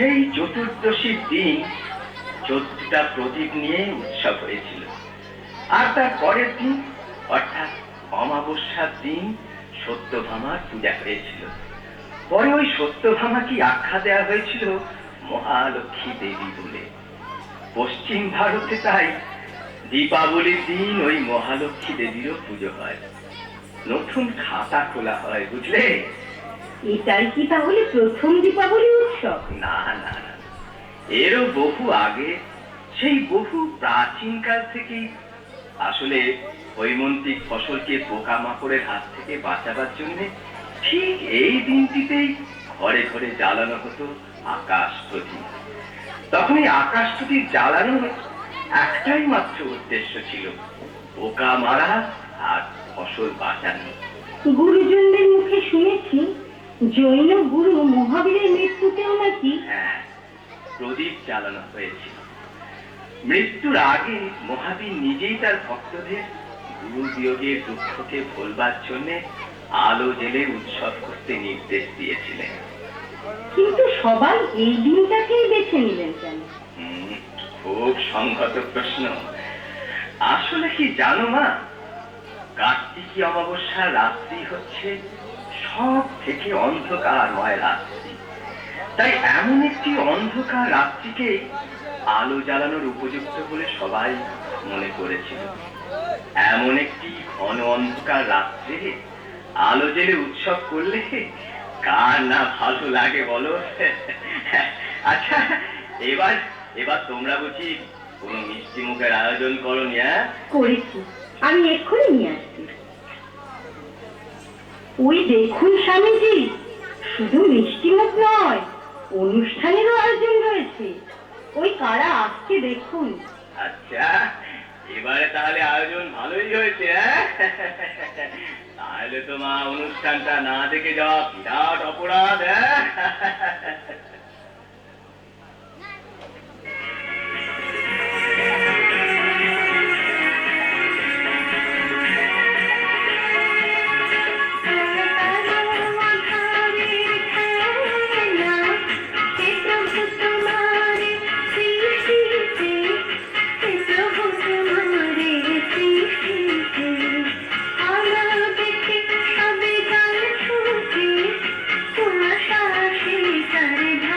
সেই চতুর্দশীর দিন 14টা প্রদীপ নিয়ে উৎসব হয়েছিল। আর তার পরের দিন অর্থাৎ অমাবস্যার দিন সত্যভামার পূজা হয়েছিল। পরে ওই সত্যভামাকে আখ্যা দেওয়া হয়েছিল মহালক্ষ্মী দেবী বলে। পশ্চিম ভারতে তাই দীপাবলির দিন ওই মহালক্ষ্মী দেবীরও পুজো হয়, নতুন খাতা খোলা হয়, বুঝলে? এটাই কি তাহলে প্রথম দীপাবলি উৎসব? না না না, এরও বহু আগে, সেই বহু প্রাচীন কাল থেকেই আসলে হৈমন্তিক ফসলকে পোকামাকড়ের হাত থেকে বাঁচাবার জন্য ঠিক এই দিনটিতেই ঘরে ঘরে জ্বালানো হতো আকাশ প্রদীপ। তখন এই আকাশ প্রদীপ জ্বালানোর একটাই মাত্র উদ্দেশ্য ছিল, পোকা মারা আর ফসল বাঁচানো। গুরুজনদের মুখে শুনেছি জৈন গুরু মহাবীরের মৃত্যুতেও নাকি প্রদীপ জ্বালানো হয়েছিল। মৃত্যুর আগে মহাবীর নিজেই তার ভক্তদের গুরু বিয়োগের দুঃখকে ভোলবার জন্য আলো জেলে উৎসব করতে নির্দেশ দিয়েছিলেন। কিন্তু সবাই এই দিনটাকেই বেছে নিলেন কেন? খুব সংগত প্রশ্ন। আসলে কি জানো মা, কার্তিকী অমাবস্যার রাত্রি হচ্ছে সব থেকে অন্ধকারময় রাত্রি। তাই এমন একটি অন্ধকার রাত্রিকে আলো জ্বালানোর উপযুক্ত বলে সবাই মনে করেছিল। এমন একটি ঘন অন্ধকার রাত্রে আলো জেলে উৎসব করলে কার না ভালো লাগে বলো? আচ্ছা, এবার তোমরা বুঝি কোন মিষ্টি মুখের আয়োজন করনি? করেছি, আমি এক্ষুনি নিয়ে আসছি। ওই দেখুন স্বামীজি, শুধু মিষ্টি মুখ নয়, অনুষ্ঠানেরও আয়োজন রয়েছে। ওই কারা আসছে দেখুন। আচ্ছা, এবারে তাহলে আয়োজন ভালোই হয়েছে। তাহলে তো মা, অনুষ্ঠানটা না দেখে যাওয়া বিরাট অপরাধ। तुम्हारा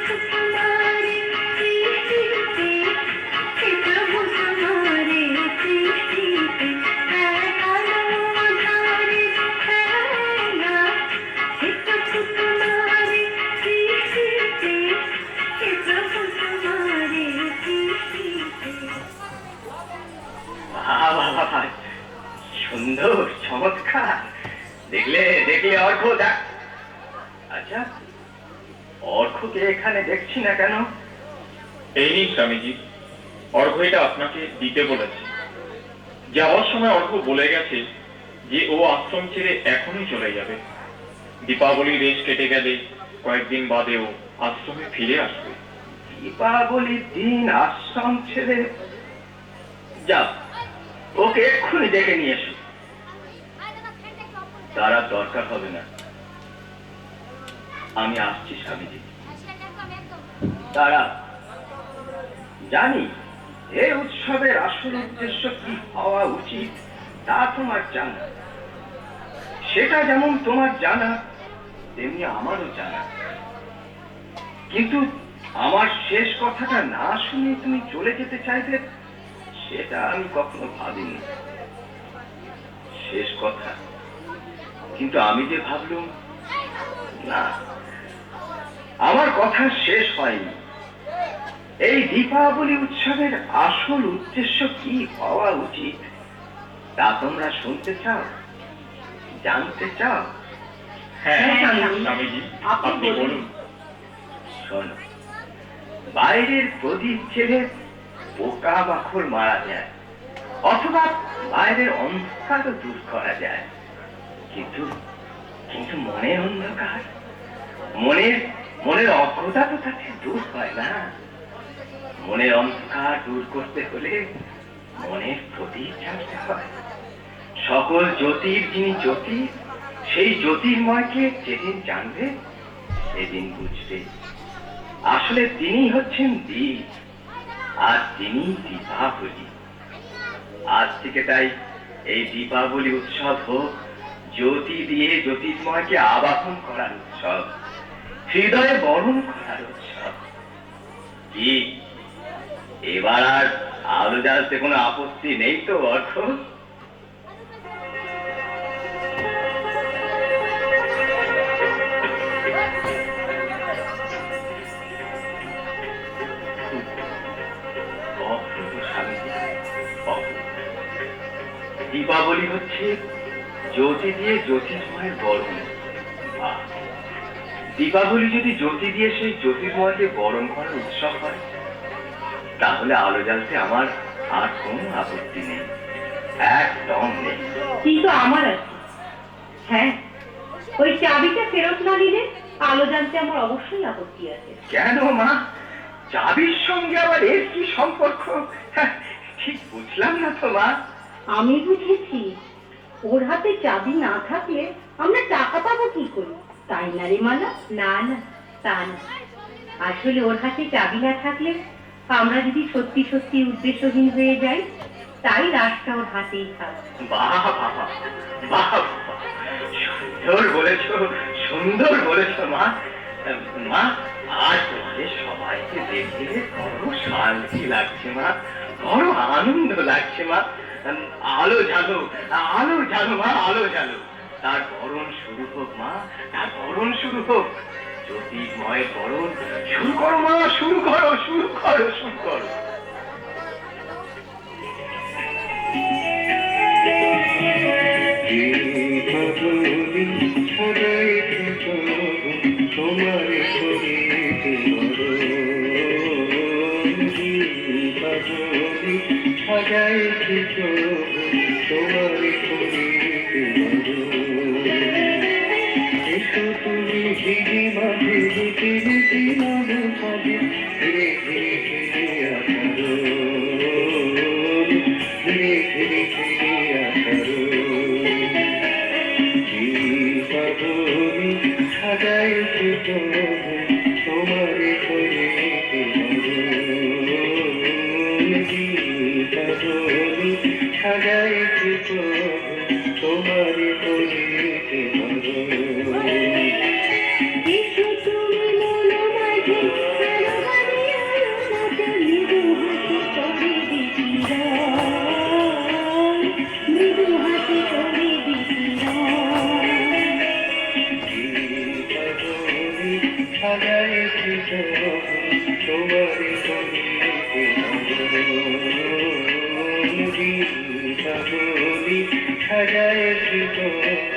তোমারে সৃষ্টিতে, হে প্রভু তোমারে সৃষ্টিতে, আলো আঁধারে খেলা, হে প্রভু তোমারে সৃষ্টিতে, হে প্রভু তোমারে সৃষ্টিতে। বাবা, সুন্দর, চমৎকার। দেখলে দেখলে অর্ঘ দেখ। আচ্ছা, অর্ঘকে এখানে দেখছি না কেন? এই নিন স্বামীজি, অর্ঘ এটা আপনাকে দিতে বলেছে। যাওয়ার সময় অর্ঘ বলে গেছে যে ও আশ্রম ছেড়ে এখনই চলে যাবে। দীপাবলির রেশ কেটে গেলে কয়েকদিন বাদে ও আশ্রমে ফিরে আসবে। দীপাবলির দিন আশ্রম ছেড়ে যাও, ওকে এক্ষুনি ডেকে নিয়ে এসো। তার আর দরকার হবে না, আমি আসছি স্বামীজি। তারা জানি এই উৎসবের আসল উদ্দেশ্য কি হওয়া উচিত তা তোমার জানা। সেটা যেমন তোমার জানা তেমনি আমারও জানা। কিন্তু আমার শেষ কথাটা না শুনে তুমি চলে যেতে চাইবে, সেটা আমি কখনো ভাবিনি। শেষ কথা, কিন্তু আমি যে ভাবলুম, না, আমার কথা শেষ হয়নি। এই দীপাবলি উৎসবের আসল উদ্দেশ্য কি হওয়া উচিত তা তোমরা শুনতে চাও, জানতে চাও? হ্যাঁ হ্যাঁ, স্বামীজি, আপনি আপনি বলুন। শোনো, বাইরের প্রদীপ ছেড়ে পোকা মাকড় মারা যায়, অথবা বাইরের অন্ধকারও দূর করা যায়, কিন্তু কিন্তু মনের অন্ধকার, মনের অজ্ঞতা তো তাতে দূর হয় না। মনের অন্ধকার দূর করতে হলে মনের প্রদীপ জ্বালতে হয়। সকল জ্যোতির যিনি জ্যোতি, সেই জ্যোতির্ময়কে যেদিন জানবে সেদিন বুঝবে আসলে তিনি হচ্ছেন দীপ, আর তিনি দীপাবলি। আজ থেকে তাই এই দীপাবলি উৎসব হোক জ্যোতি দিয়ে জ্যোতির্ময়কে আবাহন করার উৎসব, হৃদয়ে বরণ করার উৎসব। কি এবার আর আলো জ্বালতে কোনো আপত্তি নেই তো অর্থ? দীপাবলি হচ্ছে জ্যোতি দিয়ে জ্যোতির্ময়ের বরণ। দীপাবলি যদি জ্যোতি দিয়ে সেই জ্যোতির্ময়কে বরণ করার উৎসব হয়, তাহলে আলো জ্বালতে আমার আর কোনো আপত্তি নেই, একদম নেই। কিন্তু আমার আছে। হ্যাঁ, ওই চাবিটা ফেরত না দিলে আলো জানতে আমার অবশ্যই আপত্তি আছে। কেন মা, চাবির সঙ্গে আবার এর কি সম্পর্ক? ঠিক বুঝলাম না তো মা। আমি বুঝেছি, ওর হাতে চাবি না থাকলে আমরা টাকা পাবো কি করে, তাই না রে মালা? না না, তা না। আসলে ওর হাতে চাবি না থাকলে আমরা যদি সত্যি সত্যি উদ্দেশ্যহীন হয়ে যাই, তাই রাস্তা ওর হাতেই থাক। বাহ বাহ বাহ, সুন্দর বলেছ, সুন্দর বলেছ মা। মা, আজ তোমাদের সবাইকে দেখে বড় শান্তি লাগছে মা, বড় আনন্দ লাগছে মা। আলো জ্বালো, আলো জ্বালো মা, আলো জ্বালো। তার বরণ শুরু হোক মা, তার বরণ শুরু হোক। জ্যোতির্ময়ের বরণ শুরু করো মা, শুরু করো, শুরু করো, শুরু করো। তোমার তোমার গীতা বলি সাজায়